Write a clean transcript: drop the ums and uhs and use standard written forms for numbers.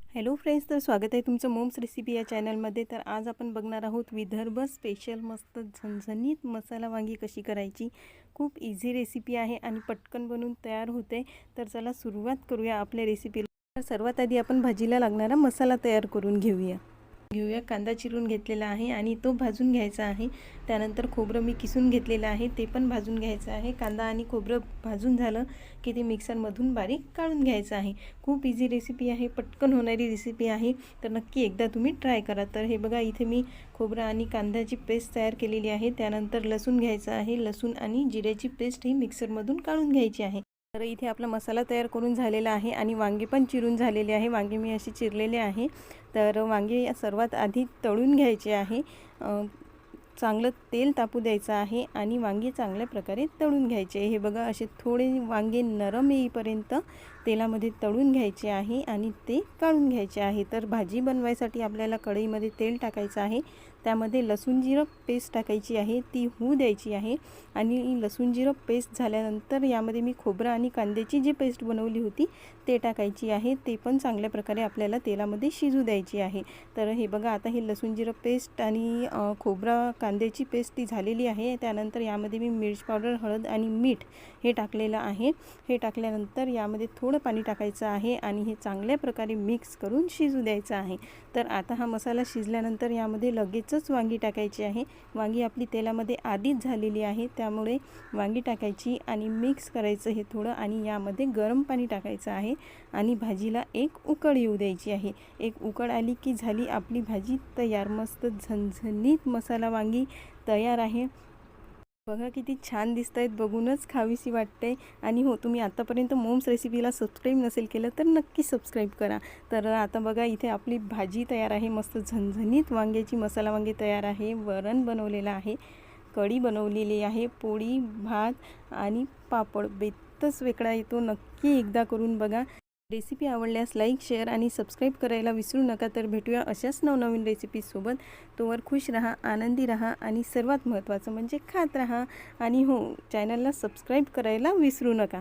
Hello friends, तर स्वागत आहे तुमचं मोम्स रेसिपी या चॅनलमध्ये। तर आज आपण बघणार आहोत विदर्भ स्पेशल मस्त झणझणीत मसाला वांगी कशी करायची। खूप इझी रेसिपी आहे आणि पटकन बनून तयार होते। तर चला सुरुवात करूया आपल्या रेसिपीला। सर्वात आधी आपण भाजीला लागणारा मसाला तयार करून घेऊया। कांदा चिरून घेतलेला आहे आणि तो भाजून घ्यायचा आहे। त्यानंतर खोबरं मी किसून घेतलेलं आहे, ते पण भाजून घ्यायचं आहे। कांदा आणि खोबरं भाजून झालं की ते मिक्सरमधून बारीक काढून घ्यायचं आहे। खूप इझी रेसिपी आहे, पटकन होणारी रेसिपी आहे, तर नक्की एकदा तुम्ही ट्राय करा। तर हे बघा, इथे मी खोबरं आणि कांद्याची पेस्ट तयार केलेली आहे। त्यानंतर लसूण घ्यायचा आहे। लसूण आणि जिऱ्याची पेस्ट ही मिक्सरमधून काढून घ्यायची आहे। तर इथे आपला मसाला तयार करून झालेला आहे आणि वांगे पण चिरून झालेले आहे। वांगे मी असे चिरलेले आहे। तर वांगे सर्वात आधी तळून घ्यायचे आहे। चांगलं तेल तापू द्यायचं आहे आणि वांगे चांगल्या प्रकारे तळून घ्यायचे। हे बघा, असे थोडे वांगे नरम येईपर्यंत तेलामध्ये तळून घ्यायचे आहे आणि ते काढून घ्यायचे आहे। तर भाजी बनवायसाठी आपल्याला कढईमध्ये तेल टाकायचं आहे। त्यामध्ये लसूण जिरं पेस्ट टाकायची आहे, ती होऊ द्यायची आहे। आणि लसूण जिरं पेस्ट झाल्यानंतर यामध्ये मी खोबरं आणि कांद्याची जी पेस्ट बनवली होती ते टाकायची आहे। ते पण चांगल्या प्रकारे आपल्याला तेलामध्ये शिजू द्यायची आहे। तर हे बघा, आता हे लसूण जिरं पेस्ट आणि खोबरा कांद्याची पेस्ट ती झालेली आहे। त्यानंतर यामध्ये मी मिरची पावडर, हळद आणि मीठ हे टाकलेलं आहे। हे टाकल्यानंतर यामध्ये थोडं पाणी टाकायचं आहे आणि हे चांगल्या प्रकारे मिक्स करून शिजू द्यायचं आहे। तर आता हा मसाला शिजल्यानंतर यामध्ये लगेचच वांगी टाकायची आहे। वांगी आपली तेलामध्ये आधीच झालेली आहे, त्यामुळे वांगी टाकायची आणि मिक्स करायचं हे थोडं, आणि यामध्ये गरम पाणी टाकायचं आहे आणि भाजीला एक उकळ येऊ द्यायची आहे। एक उकळ आली की झाली आपली भाजी तयार। मस्त झणझणीत मसाला वांगी तयार आहे। बघा किती छान दिसत आहेत, बघूनच खावीशी वाटते। आणि हो, तुम्ही आतापर्यंत मोम्स रेसिपीला सबस्क्राईब नसेल केलं तर नक्की सबस्क्राईब करा। तर आता बघा, इथे आपली भाजी तयार आहे। मस्त झणझणीत वांग्याची मसाला वांगी तयार आहे। वरण बनवलेलं आहे, कढी बनवलेली आहे, पोळी, भात आणि पापड बेतच वेगळा येतो। नक्की एकदा करून बघा। रेसिपी आवडल्यास लाईक, शेअर आणि सबस्क्राईब करायला विसरू नका। तर भेटूया अशाच नवनवीन रेसिपीसोबत। तोवर खुश रहा, आनंदी रहा आणि सर्वात महत्त्वाचं म्हणजे खात रहा। आणि हो, चॅनलला सबस्क्राईब करायला विसरू नका।